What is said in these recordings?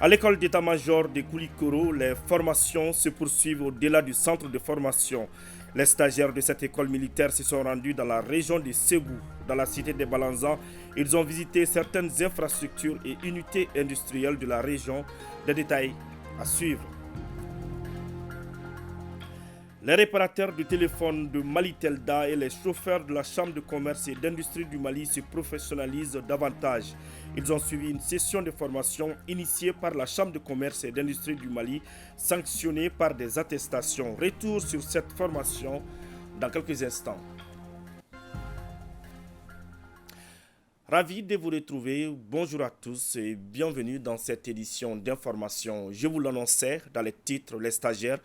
À l'école d'état-major de Koulikoro, les formations se poursuivent au-delà du centre de formation. Les stagiaires de cette école militaire se sont rendus dans la région de Ségou, dans la cité de Balanzan. Ils ont visité certaines infrastructures et unités industrielles de la région. Des détails à suivre. Les réparateurs de téléphone de Mali-Telda et les chauffeurs de la Chambre de commerce et d'industrie du Mali se professionnalisent davantage. Ils ont suivi une session de formation initiée par la Chambre de commerce et d'industrie du Mali, sanctionnée par des attestations. Retour sur cette formation dans quelques instants. Ravi de vous retrouver. Bonjour à tous et bienvenue dans cette édition d'information. Je vous l'annonçais dans les titres, les stagiaires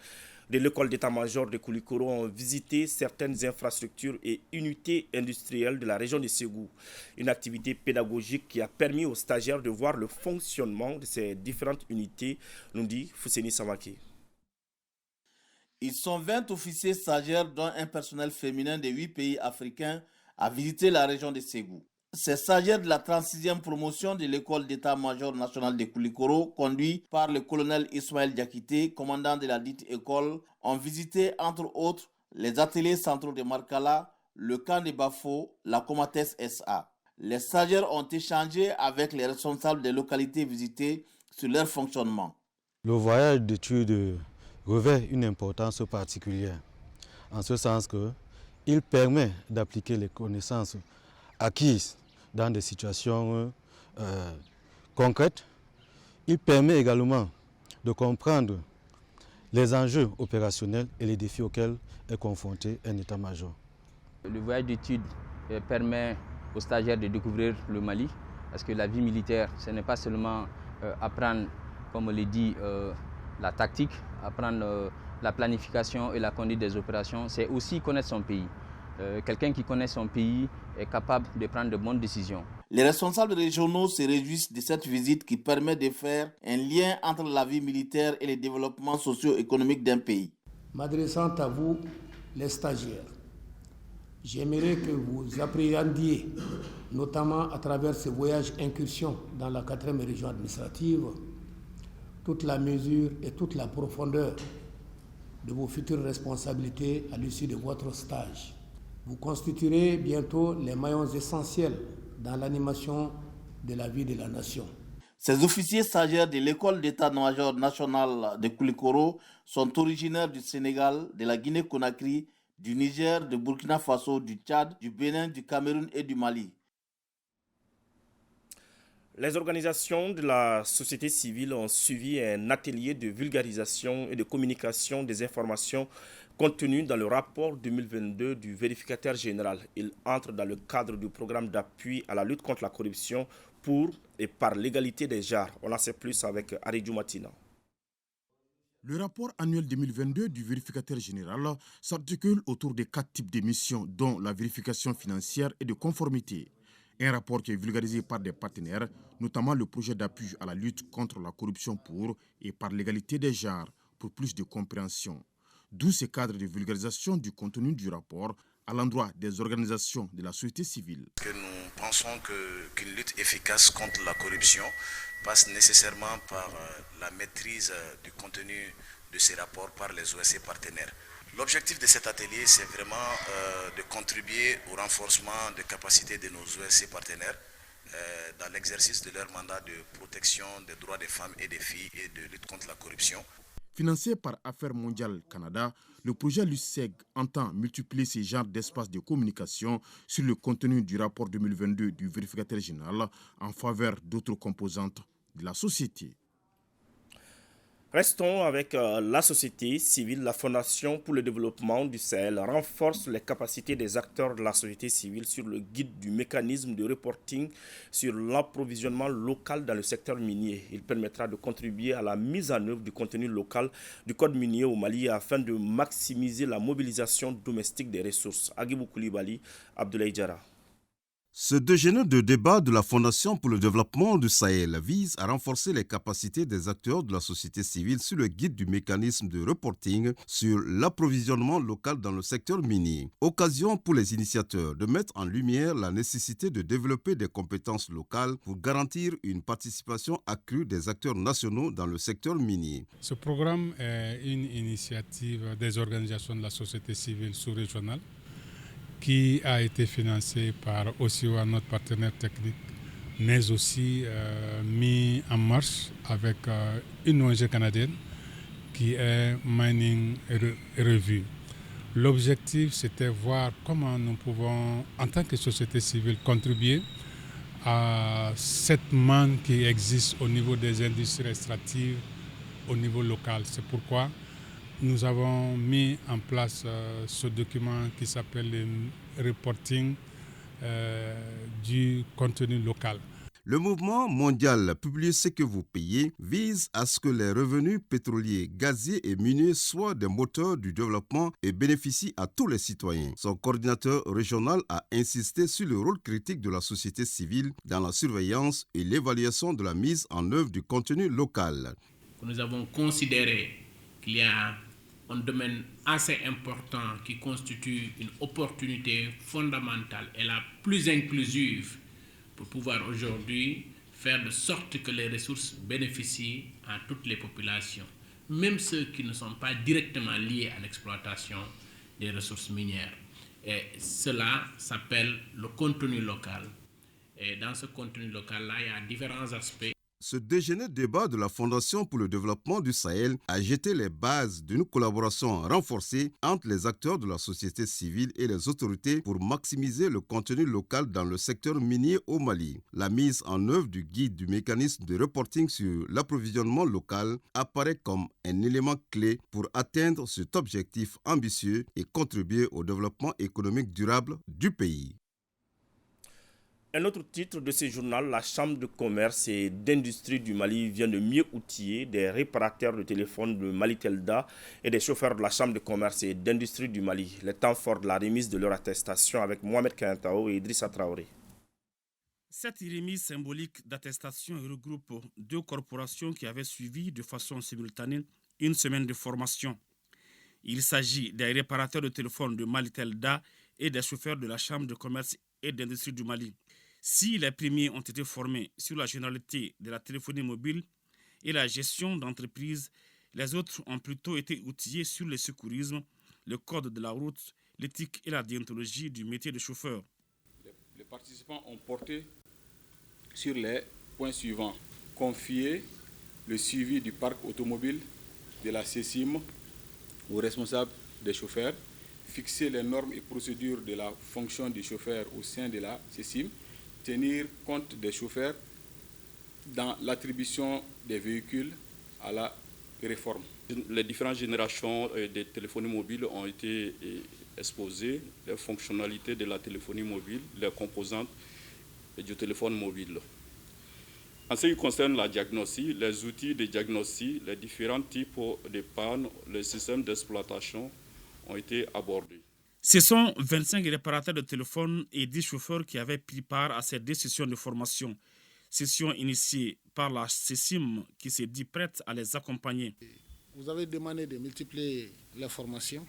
de l'école d'état-major de Koulikoro ont visité certaines infrastructures et unités industrielles de la région de Ségou. Une activité pédagogique qui a permis aux stagiaires de voir le fonctionnement de ces différentes unités, nous dit Fousseni Samake. Ils sont 20 officiers stagiaires dont un personnel féminin de 8 pays africains a visité la région de Ségou. Ces stagiaires de la 36e promotion de l'école d'état-major national de Koulikoro, conduits par le colonel Ismaël Diakité, commandant de la dite école, ont visité entre autres les ateliers centraux de Markala, le camp de Bafo, la Comates SA. Les stagiaires ont échangé avec les responsables des localités visitées sur leur fonctionnement. Le voyage d'études revêt une importance particulière, en ce sens qu'il permet d'appliquer les connaissances acquises dans des situations concrètes. Il permet également de comprendre les enjeux opérationnels et les défis auxquels est confronté un état-major. Le voyage d'études permet aux stagiaires de découvrir le Mali, parce que la vie militaire, ce n'est pas seulement apprendre, comme on le dit, la tactique, apprendre la planification et la conduite des opérations, c'est aussi connaître son pays. Quelqu'un qui connaît son pays est capable de prendre de bonnes décisions. Les responsables régionaux se réjouissent de cette visite qui permet de faire un lien entre la vie militaire et le développement socio-économique d'un pays. M'adressant à vous, les stagiaires, j'aimerais que vous appréhendiez, notamment à travers ce voyage incursion dans la 4e région administrative, toute la mesure et toute la profondeur de vos futures responsabilités à l'issue de votre stage. Vous constituerez bientôt les maillons essentiels dans l'animation de la vie de la nation. Ces officiers stagiaires de l'école d'état-major national de Koulikoro sont originaires du Sénégal, de la Guinée-Conakry, du Niger, de Burkina Faso, du Tchad, du Bénin, du Cameroun et du Mali. Les organisations de la société civile ont suivi un atelier de vulgarisation et de communication des informations contenues dans le rapport 2022 du vérificateur général. Il entre dans le cadre du programme d'appui à la lutte contre la corruption pour et par l'égalité des genres. On en sait plus avec Aridou Matina. Le rapport annuel 2022 du vérificateur général s'articule autour des 4 types de missions, dont la vérification financière et de conformité. Un rapport qui est vulgarisé par des partenaires, notamment le projet d'appui à la lutte contre la corruption pour et par l'égalité des genres, pour plus de compréhension. D'où ce cadre de vulgarisation du contenu du rapport à l'endroit des organisations de la société civile. Nous pensons qu'une lutte efficace contre la corruption passe nécessairement par la maîtrise du contenu de ces rapports par les OSC partenaires. L'objectif de cet atelier, c'est vraiment de contribuer au renforcement des capacités de nos OSC partenaires dans l'exercice de leur mandat de protection des droits des femmes et des filles et de lutte contre la corruption. Financé par Affaires mondiales Canada, le projet LUCEG entend multiplier ces genres d'espaces de communication sur le contenu du rapport 2022 du vérificateur général en faveur d'autres composantes de la société. Restons avec la société civile. La Fondation pour le développement du Sahel renforce les capacités des acteurs de la société civile sur le guide du mécanisme de reporting sur l'approvisionnement local dans le secteur minier. Il permettra de contribuer à la mise en œuvre du contenu local du code minier au Mali afin de maximiser la mobilisation domestique des ressources. Agibou Koulibaly, Abdoulaye Diarra. Ce déjeuner de débat de la Fondation pour le développement du Sahel vise à renforcer les capacités des acteurs de la société civile sur le guide du mécanisme de reporting sur l'approvisionnement local dans le secteur minier. Occasion pour les initiateurs de mettre en lumière la nécessité de développer des compétences locales pour garantir une participation accrue des acteurs nationaux dans le secteur minier. Ce programme est une initiative des organisations de la société civile sous-régionale qui a été financé par OCOA, notre partenaire technique, mais aussi mis en marche avec une ONG canadienne qui est Mining Review. L'objectif, c'était voir comment nous pouvons, en tant que société civile, contribuer à cette manne qui existe au niveau des industries extractives au niveau local. C'est pourquoi nous avons mis en place ce document qui s'appelle le reporting du contenu local. Le mouvement mondial Publiez ce que vous payez vise à ce que les revenus pétroliers, gaziers et miniers soient des moteurs du développement et bénéficient à tous les citoyens. Son coordinateur régional a insisté sur le rôle critique de la société civile dans la surveillance et l'évaluation de la mise en œuvre du contenu local. Nous avons considéré qu'il y a un domaine assez important qui constitue une opportunité fondamentale et la plus inclusive pour pouvoir aujourd'hui faire de sorte que les ressources bénéficient à toutes les populations, même ceux qui ne sont pas directement liés à l'exploitation des ressources minières. Et cela s'appelle le contenu local. Et dans ce contenu local-là, il y a différents aspects. Ce déjeuner débat de la Fondation pour le développement du Sahel a jeté les bases d'une collaboration renforcée entre les acteurs de la société civile et les autorités pour maximiser le contenu local dans le secteur minier au Mali. La mise en œuvre du guide du mécanisme de reporting sur l'approvisionnement local apparaît comme un élément clé pour atteindre cet objectif ambitieux et contribuer au développement économique durable du pays. Un autre titre de ce journal, la Chambre de commerce et d'industrie du Mali vient de mieux outiller des réparateurs de téléphone de Mali-Telda et des chauffeurs de la Chambre de commerce et d'industrie du Mali. Le temps fort de la remise de leur attestation avec Mohamed Kantao et Idrissa Traoré. Cette remise symbolique d'attestation regroupe deux corporations qui avaient suivi de façon simultanée une semaine de formation. Il s'agit des réparateurs de téléphone de Mali-Telda et des chauffeurs de la Chambre de commerce et d'industrie du Mali. Si les premiers ont été formés sur la généralité de la téléphonie mobile et la gestion d'entreprise, les autres ont plutôt été outillés sur le secourisme, le code de la route, l'éthique et la déontologie du métier de chauffeur. Les participants ont porté sur les points suivants. Confier le suivi du parc automobile de la CECIM aux responsables des chauffeurs, fixer les normes et procédures de la fonction du chauffeur au sein de la CECIM, tenir compte des chauffeurs dans l'attribution des véhicules à la réforme. Les différentes générations de téléphonie mobile ont été exposées, les fonctionnalités de la téléphonie mobile, les composantes du téléphone mobile. En ce qui concerne la diagnostic, les outils de diagnostic, les différents types de pannes, les systèmes d'exploitation ont été abordés. Ce sont 25 réparateurs de téléphone et 10 chauffeurs qui avaient pris part à ces deux sessions de formation. Session initiée par la CECIM qui s'est dit prête à les accompagner. Vous avez demandé de multiplier les formations.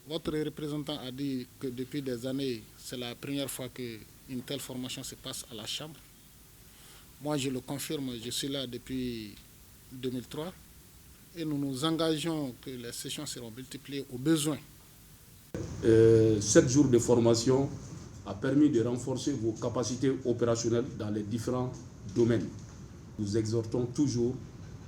Votre représentant a dit que depuis des années, c'est la première fois qu'une telle formation se passe à la Chambre. Moi, je le confirme, je suis là depuis 2003 et nous nous engageons que les sessions seront multipliées au besoin. 7 jours de formation a permis de renforcer vos capacités opérationnelles dans les différents domaines. Nous exhortons toujours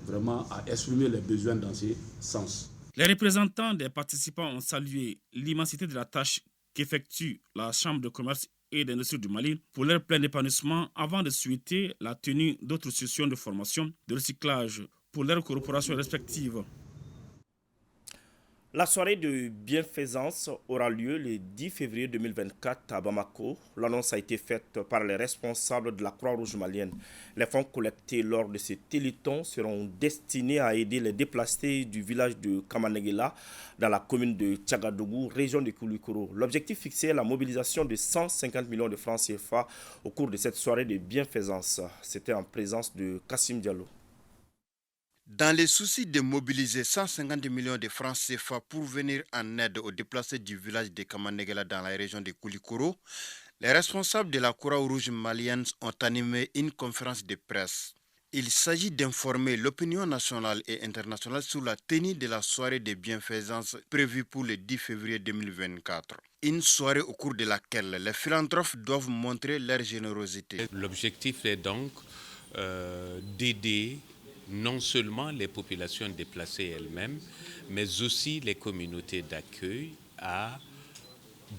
vraiment à exprimer les besoins dans ce sens. Les représentants des participants ont salué l'immensité de la tâche qu'effectue la Chambre de commerce et d'industrie du Mali pour leur plein épanouissement avant de souhaiter la tenue d'autres sessions de formation de recyclage pour leurs corporations respectives. La soirée de bienfaisance aura lieu le 10 février 2024 à Bamako. L'annonce a été faite par les responsables de la Croix-Rouge malienne. Les fonds collectés lors de ce téléthon seront destinés à aider les déplacés du village de Kamanegela dans la commune de Tchagadougou, région de Koulikoro. L'objectif fixé est la mobilisation de 150 millions de francs CFA au cours de cette soirée de bienfaisance. C'était en présence de Kassim Diallo. Dans les soucis de mobiliser 150 millions de francs CFA pour venir en aide aux déplacés du village de Kamanegela dans la région de Koulikoro, les responsables de la Croix-Rouge malienne ont animé une conférence de presse. Il s'agit d'informer l'opinion nationale et internationale sur la tenue de la soirée de bienfaisance prévue pour le 10 février 2024. Une soirée au cours de laquelle les philanthropes doivent montrer leur générosité. L'objectif est donc d'aider non seulement les populations déplacées elles-mêmes, mais aussi les communautés d'accueil à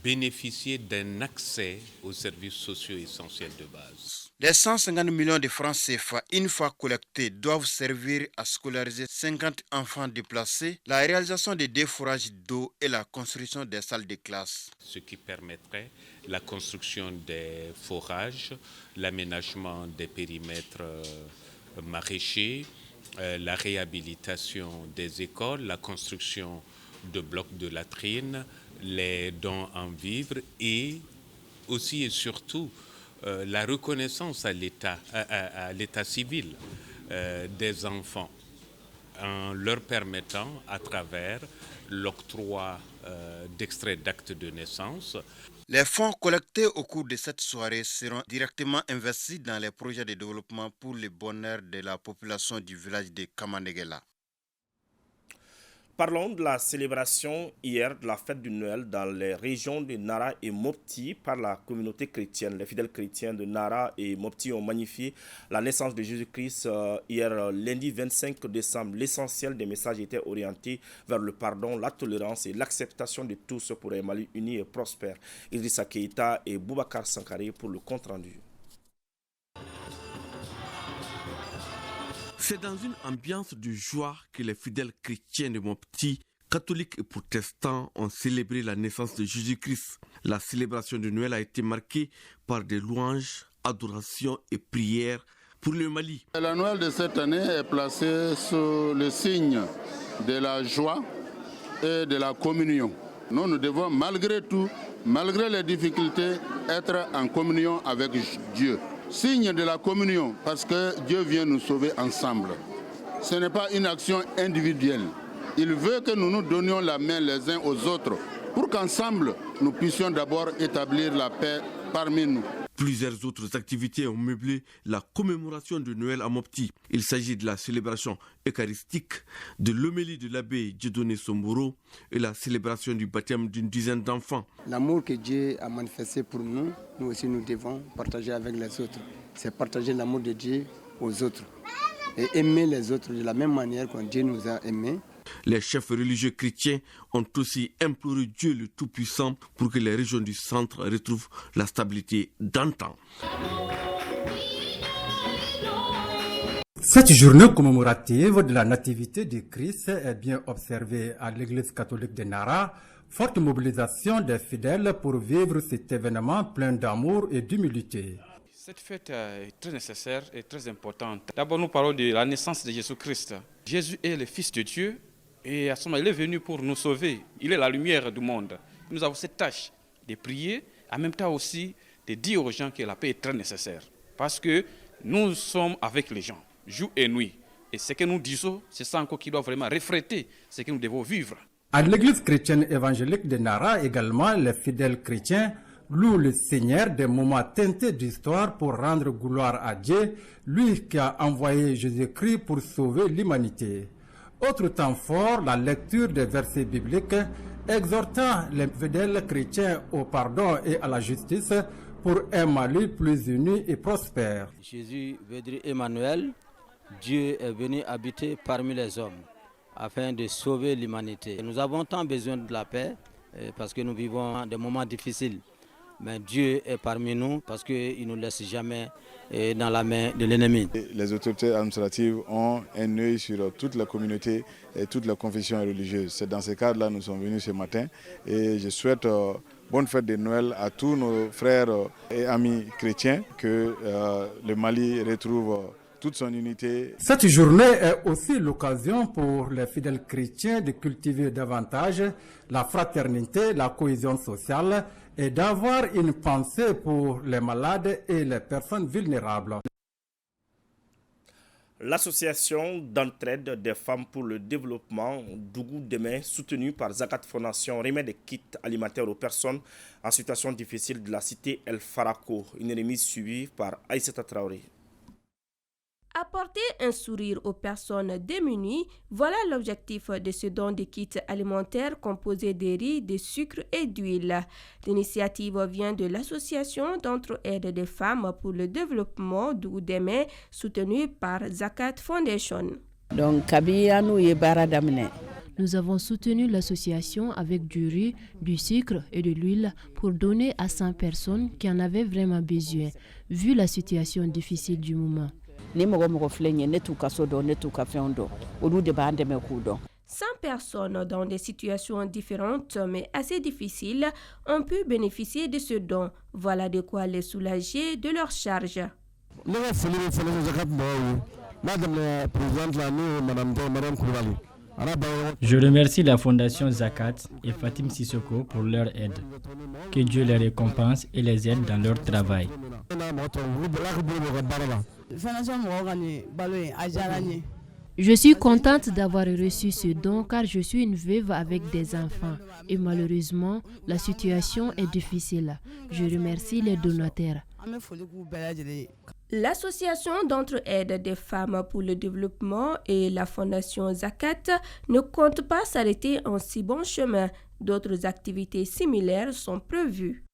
bénéficier d'un accès aux services sociaux essentiels de base. Les 150 millions de francs CFA, une fois collectés, doivent servir à scolariser 50 enfants déplacés, la réalisation des défourages d'eau et la construction des salles de classe. Ce qui permettrait la construction des forages, l'aménagement des périmètres maraîchers, la réhabilitation des écoles, la construction de blocs de latrines, les dons en vivres et aussi et surtout la reconnaissance à l'état civil des enfants en leur permettant à travers l'octroi d'extraits d'actes de naissance. Les fonds collectés au cours de cette soirée seront directement investis dans les projets de développement pour le bonheur de la population du village de Kamanegela. Parlons de la célébration hier de la fête du Noël dans les régions de Nara et Mopti par la communauté chrétienne. Les fidèles chrétiens de Nara et Mopti ont magnifié la naissance de Jésus-Christ hier lundi 25 décembre. L'essentiel des messages était orienté vers le pardon, la tolérance et l'acceptation de tous pour un Mali uni et prospère. Idrissa Keïta et Boubacar Sankaré pour le compte-rendu. C'est dans une ambiance de joie que les fidèles chrétiens de Mopti, catholiques et protestants, ont célébré la naissance de Jésus-Christ. La célébration de Noël a été marquée par des louanges, adorations et prières pour le Mali. La Noël de cette année est placée sous le signe de la joie et de la communion. Nous devons malgré tout, malgré les difficultés, être en communion avec Dieu. Signe de la communion, parce que Dieu vient nous sauver ensemble. Ce n'est pas une action individuelle. Il veut que nous nous donnions la main les uns aux autres pour qu'ensemble, nous puissions d'abord établir la paix parmi nous. Plusieurs autres activités ont meublé la commémoration de Noël à Mopti. Il s'agit de la célébration eucharistique, de l'homélie de l'abbé Dieudonné Somboro et la célébration du baptême d'une dizaine d'enfants. L'amour que Dieu a manifesté pour nous, nous aussi nous devons partager avec les autres. C'est partager l'amour de Dieu aux autres et aimer les autres de la même manière que Dieu nous a aimés. Les chefs religieux chrétiens ont aussi imploré Dieu le Tout-Puissant pour que les régions du centre retrouvent la stabilité d'antan. Cette journée commémorative de la nativité de Christ est bien observée à l'église catholique de Nara. Forte mobilisation des fidèles pour vivre cet événement plein d'amour et d'humilité. Cette fête est très nécessaire et très importante. D'abord, nous parlons de la naissance de Jésus-Christ. Jésus est le Fils de Dieu et à ce moment, il est venu pour nous sauver. Il est la lumière du monde. Nous avons cette tâche de prier, en même temps aussi de dire aux gens que la paix est très nécessaire. Parce que nous sommes avec les gens, jour et nuit. Et ce que nous disons, c'est ça encore qui doit vraiment refléter ce que nous devons vivre. À l'église chrétienne évangélique de Nara également, les fidèles chrétiens louent le Seigneur des moments teintés d'histoire pour rendre gloire à Dieu, lui qui a envoyé Jésus-Christ pour sauver l'humanité. Autre temps fort, la lecture des versets bibliques exhortant les fidèles chrétiens au pardon et à la justice pour un Mali plus uni et prospère. Jésus veut dire Emmanuel, Dieu est venu habiter parmi les hommes afin de sauver l'humanité. Nous avons tant besoin de la paix parce que nous vivons des moments difficiles. Mais Dieu est parmi nous parce qu'il ne nous laisse jamais dans la main de l'ennemi. Les autorités administratives ont un œil sur toute la communauté et toute la confession religieuse. C'est dans ce cadre-là que nous sommes venus ce matin et je souhaite bonne fête de Noël à tous nos frères et amis chrétiens, que le Mali retrouve toute son unité. Cette journée est aussi l'occasion pour les fidèles chrétiens de cultiver davantage la fraternité, la cohésion sociale et d'avoir une pensée pour les malades et les personnes vulnérables. L'association d'entraide des femmes pour le développement Dougou Demain, soutenue par Zakat Fondation, remet des kits alimentaires aux personnes en situation difficile de la cité El Farako. Une remise suivie par Aïssata Traoré. Apporter un sourire aux personnes démunies, voilà l'objectif de ce don de kits alimentaires composés de riz, de sucre et d'huile. L'initiative vient de l'association d'entraide des femmes pour le développement Dougou Demain, soutenue par Zakat Foundation. Nous avons soutenu l'association avec du riz, du sucre et de l'huile pour donner à 100 personnes qui en avaient vraiment besoin, vu la situation difficile du moment. 100 personnes dans des situations différentes mais assez difficiles ont pu bénéficier de ce don. Voilà de quoi les soulager de leurs charges. Je remercie la Fondation Zakat et Fatim Sissoko pour leur aide. Que Dieu les récompense et les aide dans leur travail. Je suis contente d'avoir reçu ce don car je suis une veuve avec des enfants et malheureusement, la situation est difficile. Je remercie les donateurs. L'association d'entraide des femmes pour le développement et la fondation Zakat ne comptent pas s'arrêter en si bon chemin. D'autres activités similaires sont prévues.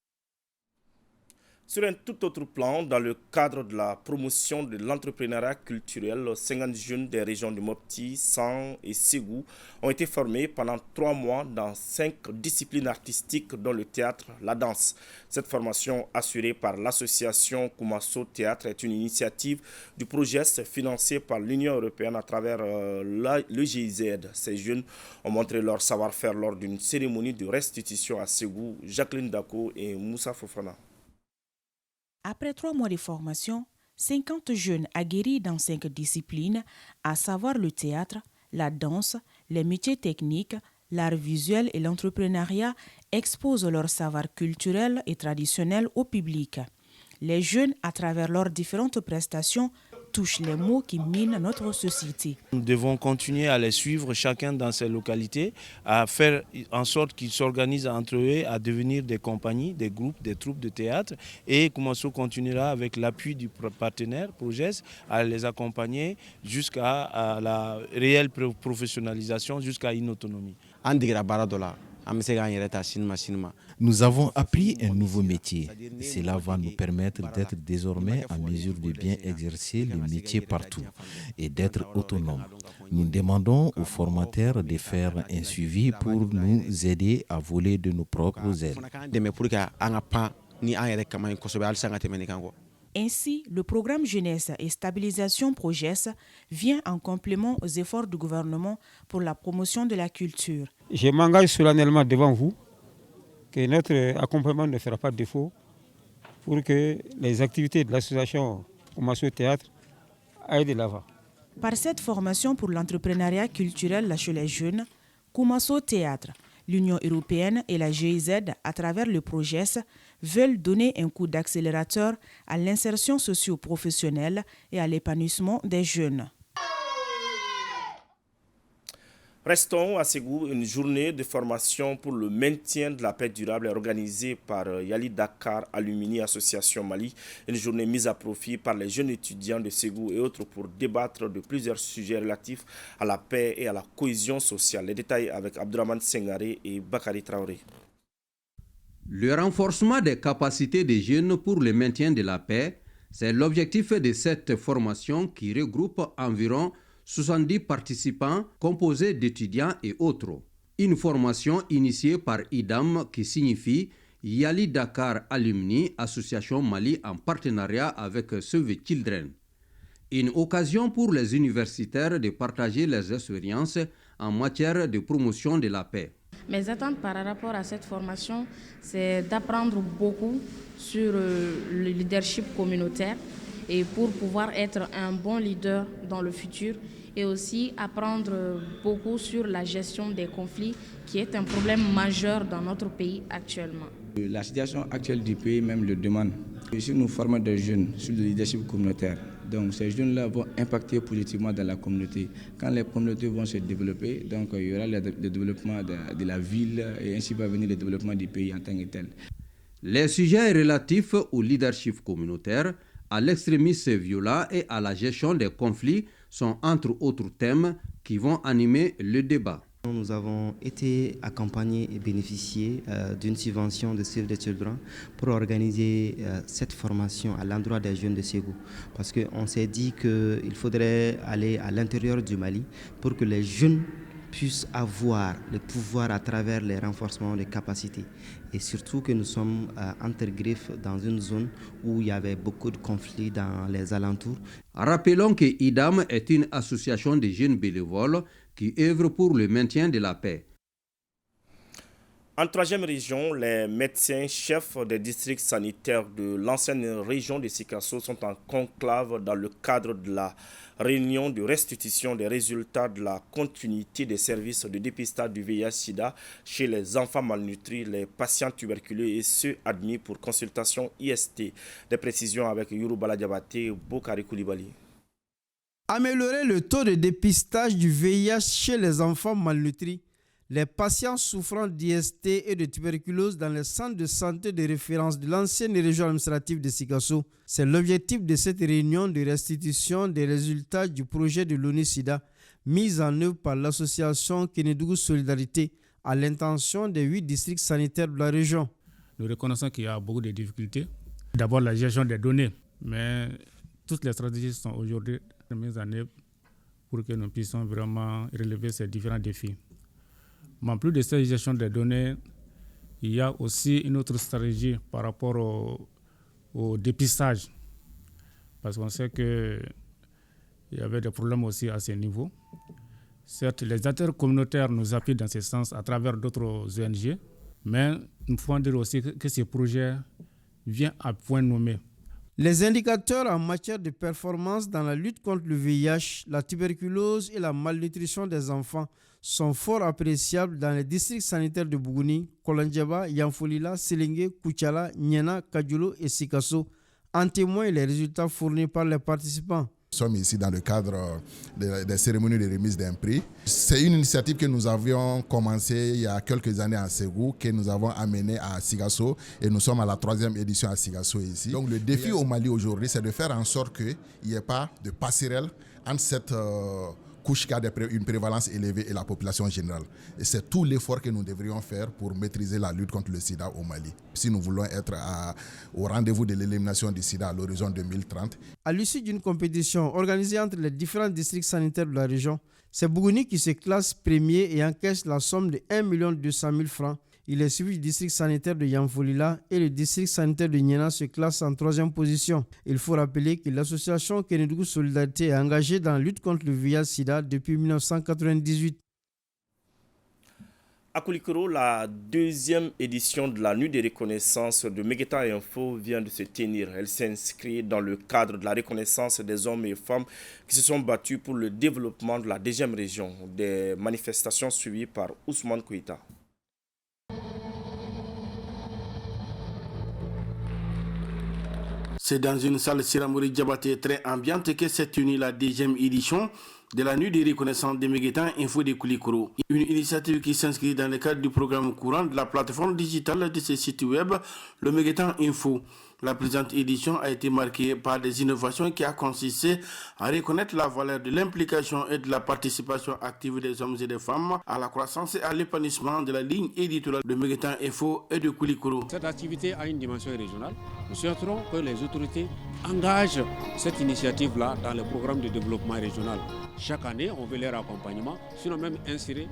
Sur un tout autre plan, dans le cadre de la promotion de l'entrepreneuriat culturel, 50 jeunes des régions de Mopti, San et Ségou ont été formés pendant 3 mois dans 5 disciplines artistiques dont le théâtre, la danse. Cette formation assurée par l'association Koumasso Théâtre est une initiative du projet financé par l'Union européenne à travers le GIZ. Ces jeunes ont montré leur savoir-faire lors d'une cérémonie de restitution à Ségou. Jacqueline Dako et Moussa Fofana. Après 3 mois de formation, 50 jeunes aguerris dans 5 disciplines, à savoir le théâtre, la danse, les métiers techniques, l'art visuel et l'entrepreneuriat, exposent leur savoir culturel et traditionnel au public. Les jeunes, à travers leurs différentes prestations, touchent les maux qui minent notre société. Nous devons continuer à les suivre chacun dans ses localités, à faire en sorte qu'ils s'organisent entre eux, à devenir des compagnies, des groupes, des troupes de théâtre. Et Koumasso continuera avec l'appui du partenaire Proges à les accompagner jusqu'à la réelle professionnalisation, jusqu'à une autonomie. Nous avons appris un nouveau métier. Cela va nous permettre d'être désormais en mesure de bien exercer le métier partout et d'être autonomes. Nous demandons aux formateurs de faire un suivi pour nous aider à voler de nos propres ailes. Ainsi, le programme Jeunesse et Stabilisation Proges vient en complément aux efforts du gouvernement pour la promotion de la culture. Je m'engage solennellement devant vous que notre accompagnement ne fera pas défaut pour que les activités de l'association Koumasso Théâtre aillent de l'avant. Par cette formation pour l'entrepreneuriat culturel chez les jeunes, Koumasso Théâtre, l'Union européenne et la GIZ, à travers le Proges, veulent donner un coup d'accélérateur à l'insertion socio-professionnelle et à l'épanouissement des jeunes. Restons à Ségou. Une journée de formation pour le maintien de la paix durable est organisée par Yali Dakar Alumini Association Mali. Une journée mise à profit par les jeunes étudiants de Ségou et autres pour débattre de plusieurs sujets relatifs à la paix et à la cohésion sociale. Les détails avec Abdourahmane Sengaré et Bakari Traoré. Le renforcement des capacités des jeunes pour le maintien de la paix, c'est l'objectif de cette formation qui regroupe environ 70 participants composés d'étudiants et autres. Une formation initiée par IDAM qui signifie Yali Dakar Alumni, association Mali en partenariat avec Save the Children. Une occasion pour les universitaires de partager leurs expériences en matière de promotion de la paix. Mes attentes par rapport à cette formation, c'est d'apprendre beaucoup sur le leadership communautaire et pour pouvoir être un bon leader dans le futur, et aussi apprendre beaucoup sur la gestion des conflits qui est un problème majeur dans notre pays actuellement. La situation actuelle du pays même le demande. Ici, nous formons des jeunes sur le leadership communautaire. Donc ces jeunes-là vont impacter positivement dans la communauté. Quand les communautés vont se développer, donc il y aura le développement de la ville et ainsi va venir le développement du pays en tant que tel. Les sujets relatifs au leadership communautaire, à l'extrémisme violent et à la gestion des conflits sont entre autres thèmes qui vont animer le débat. Nous avons été accompagnés et bénéficiés d'une subvention de Save the Children pour organiser cette formation à l'endroit des jeunes de Ségou. Parce qu'on s'est dit qu'il faudrait aller à l'intérieur du Mali pour que les jeunes puissent avoir le pouvoir à travers les renforcements des capacités. Et surtout que nous sommes entre griffes dans une zone où il y avait beaucoup de conflits dans les alentours. Rappelons que IDAM est une association de jeunes bénévoles qui œuvre pour le maintien de la paix. En troisième région, les médecins chefs des districts sanitaires de l'ancienne région de Sikasso sont en conclave dans le cadre de la réunion de restitution des résultats de la continuité des services de dépistage du VIH-Sida chez les enfants malnutris, les patients tuberculeux et ceux admis pour consultation IST. Des précisions avec Yoruba Diabate et Bokari Koulibaly. Améliorer le taux de dépistage du VIH chez les enfants malnutris, les patients souffrant d'IST et de tuberculose dans les centres de santé de référence de l'ancienne région administrative de Sikasso. C'est l'objectif de cette réunion de restitution des résultats du projet de l'ONU-SIDA mis en œuvre par l'association Kénédougou Solidarité à l'intention des 8 districts sanitaires de la région. Nous reconnaissons qu'il y a beaucoup de difficultés. D'abord la gestion des données, mais toutes les stratégies sont aujourd'hui mises en œuvre pour que nous puissions vraiment relever ces différents défis. Mais en plus de cette gestion des données, il y a aussi une autre stratégie par rapport au dépistage. Parce qu'on sait qu'il y avait des problèmes aussi à ce niveau. Certes, les acteurs communautaires nous appuient dans ce sens à travers d'autres ONG, mais il faut dire aussi que ce projet vient à point nommé. Les indicateurs en matière de performance dans la lutte contre le VIH, la tuberculose et la malnutrition des enfants sont fort appréciables dans les districts sanitaires de Bougouni, Kolandjaba, Yanfolila, Sélingué, Kouchala, Niena, Kadjolo et Sikasso. En témoignent les résultats fournis par les participants. Nous sommes ici dans le cadre des cérémonies de remise d'un prix. C'est une initiative que nous avions commencée il y a quelques années à Ségou, que nous avons amenée à Sikasso et nous sommes à la 3e édition à Sikasso ici. Donc le défi au Mali aujourd'hui, c'est de faire en sorte qu'il n'y ait pas de passerelle entre cette couche qui a une prévalence élevée et la population générale. Et c'est tout l'effort que nous devrions faire pour maîtriser la lutte contre le sida au Mali. Si nous voulons être au rendez-vous de l'élimination du sida à l'horizon 2030. À l'issue d'une compétition organisée entre les différents districts sanitaires de la région, c'est Bougouni qui se classe premier et encaisse la somme de 1 200 000 francs. Il est suivi du district sanitaire de Yanfolila et le district sanitaire de Niena se classe en 3e position. Il faut rappeler que l'association Kénédougou Solidarité est engagée dans la lutte contre le VIH-Sida depuis 1998. À Koulikoro, la 2e édition de la nuit de reconnaissance de Megueta Info vient de se tenir. Elle s'inscrit dans le cadre de la reconnaissance des hommes et femmes qui se sont battus pour le développement de la 2e région. Des manifestations suivies par Ousmane Kouita. C'est dans une salle Siramori Diabaté très ambiante que s'est tenue la 2e édition de la nuit de reconnaissance des Megueta Info de Koulikoro. Une initiative qui s'inscrit dans le cadre du programme courant de la plateforme digitale de ce site web, le Megueta Info. La présente édition a été marquée par des innovations qui a consisté à reconnaître la valeur de l'implication et de la participation active des hommes et des femmes à la croissance et à l'épanouissement de la ligne éditoriale de Megueta Info et de Koulikoro. Cette activité a une dimension régionale. Nous souhaiterons que les autorités engagent cette initiative-là dans le programme de développement régional. Chaque année, on veut leur accompagnement, sinon même insérer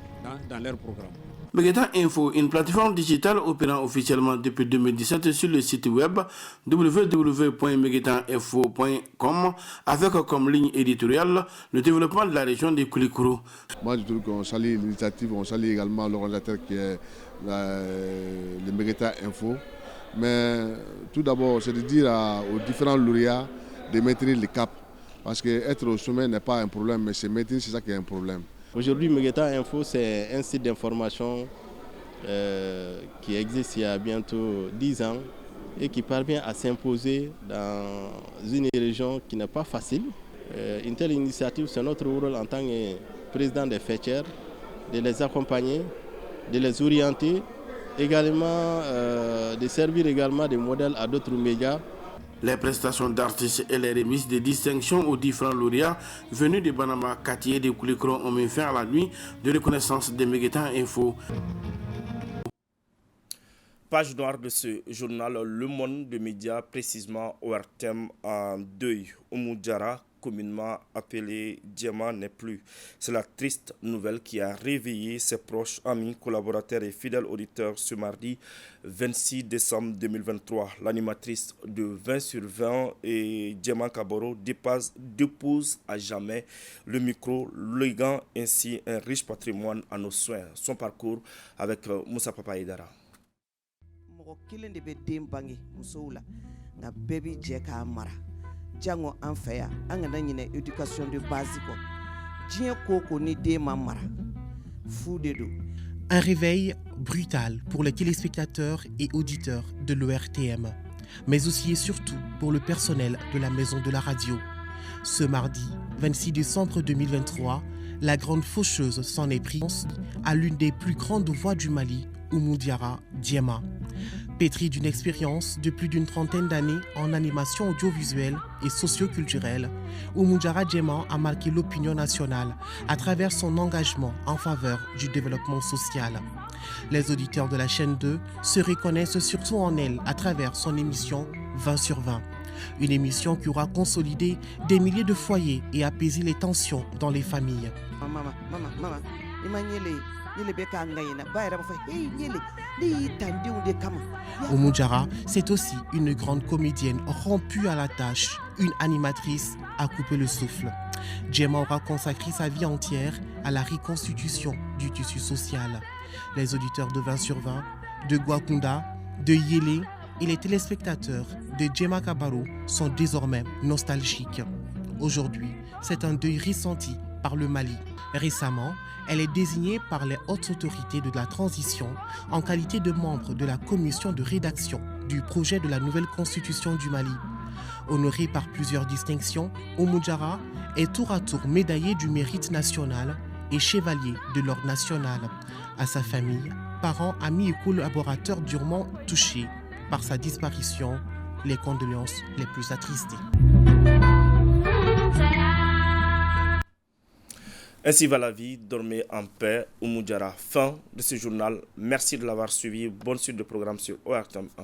dans leur programme. Meguetan Info, une plateforme digitale opérant officiellement depuis 2017 sur le site web www.meguetaninfo.com avec comme ligne éditoriale le développement de la région de Koulikoro. Moi, je trouve qu'on salue l'initiative, on salue également l'organisateur qui est le Meguetan Info. Mais tout d'abord, c'est de dire aux différents lauréats de maintenir le cap. Parce qu'être au sommet n'est pas un problème, mais se maintenir, c'est ça qui est un problème. Aujourd'hui, Meguetan Info, c'est un site d'information qui existe il y a bientôt 10 ans et qui parvient à s'imposer dans une région qui n'est pas facile. Une telle initiative, c'est notre rôle en tant que président des fêtières, de les accompagner, de les orienter, également de servir également de modèle à d'autres médias. Les prestations d'artistes et les remises de distinctions aux différents lauréats venus de Banama, Kati et de Koulikoro ont mis fin à la nuit de reconnaissance de Meguetan Info. Page noire de ce journal, Le Monde de médias, précisément ORTM en deuil. Oumou Diarra, communément appelé Djema, n'est plus. C'est la triste nouvelle qui a réveillé ses proches, amis, collaborateurs et fidèles auditeurs ce mardi 26 décembre 2023. L'animatrice de 20 sur 20 et Djema Kaboro dépose à jamais le micro, léguant ainsi un riche patrimoine à nos soins. Son parcours avec Moussa Papa Aidara. Jango an fɛ yan an kana ɲinɛ éducation de base kɔ diɲɛ ko ni den ma mara fu de do. Un réveil brutal pour les téléspectateurs et auditeurs de l'ORTM, mais aussi et surtout pour le personnel de la maison de la radio. Ce mardi 26 décembre 2023, la grande faucheuse s'en est prise à l'une des plus grandes voix du Mali, Oumou Diarra Djema. Pétrie d'une expérience de plus d'une trentaine d'années en animation audiovisuelle et socio-culturelle, Oumou Diarra Djema a marqué l'opinion nationale à travers son engagement en faveur du développement social. Les auditeurs de la chaîne 2 se reconnaissent surtout en elle à travers son émission 20 sur 20. Une émission qui aura consolidé des milliers de foyers et apaisé les tensions dans les familles. Oumou Diarra, c'est aussi une grande comédienne rompue à la tâche, une animatrice à couper le souffle. Djema aura consacré sa vie entière à la reconstitution du tissu social. Les auditeurs de 20 sur 20, de Gwakunda, de Yélé et les téléspectateurs de Djema Kabaro sont désormais nostalgiques. Aujourd'hui, c'est un deuil ressenti par le Mali. Récemment, elle est désignée par les hautes autorités de la transition en qualité de membre de la commission de rédaction du projet de la nouvelle constitution du Mali. Honorée par plusieurs distinctions, Oumou Diarra est tour à tour médaillée du mérite national et chevalier de l'ordre national. À sa famille, parents, amis et collaborateurs durement touchés par sa disparition, les condoléances les plus attristées. Ainsi va la vie, dormez en paix, Oumou Diarra. Fin de ce journal. Merci de l'avoir suivi. Bonne suite de programme sur ORTM 1.